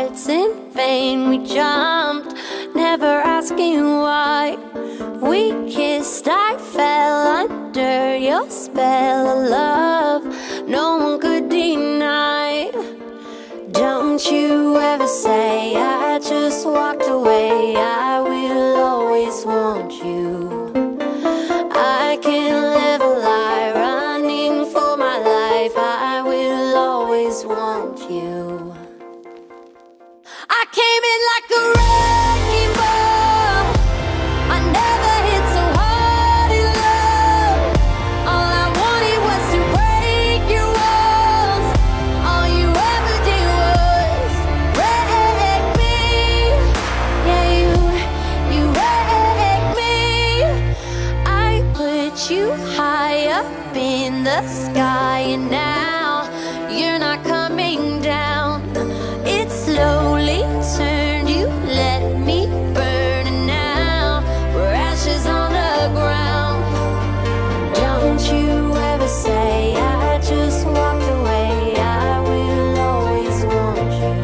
hearts in vain. We jumped, never asking why. We kissed, I fell under your spell of love no one could deny. Don't you ever say I just walked away. I will always want you. I can't live a lie, running for my life. I will always want you. I came in like a wrecking ball. I never hit so hard in love. All I wanted was to break your walls. All you ever did was wreck me. Yeah, you wrecked me. I put you high up in the sky, and now you're not coming down. It slowly turned, you let me burn, and now we're ashes on the ground. Don't you ever say I just walked away. I will always want you.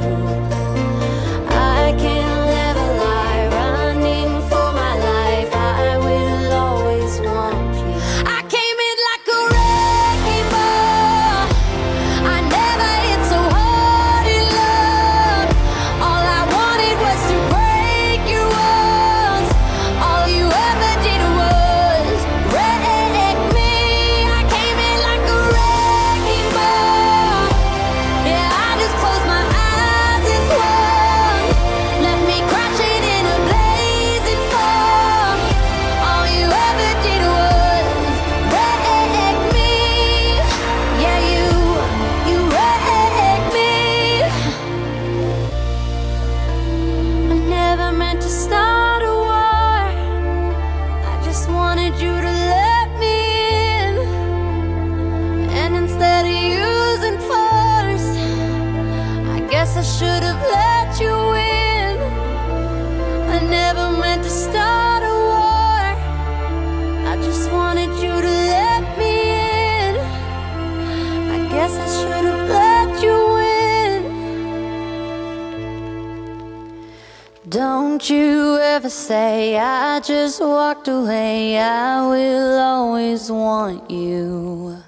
I can't live a lie, running for my life. I will always want you. I came in like a wrecking ball. I never hit so hard in love. All I wanted was to break your walls. All you ever did was wreck me. I came in like a wrecking ball. Yeah, I just closed my eyes and swung. Left me crashing in a blazing fall. All you ever did was wreck me. Yeah, you wrecked me. I never meant to start a war. I just wanted you to let me in. And instead of using force, I guess I should have let you in. I never meant to start a war. I just wanted you to let me in. I guess I should have let you in. Don't you ever say I just walked away. I will always want you.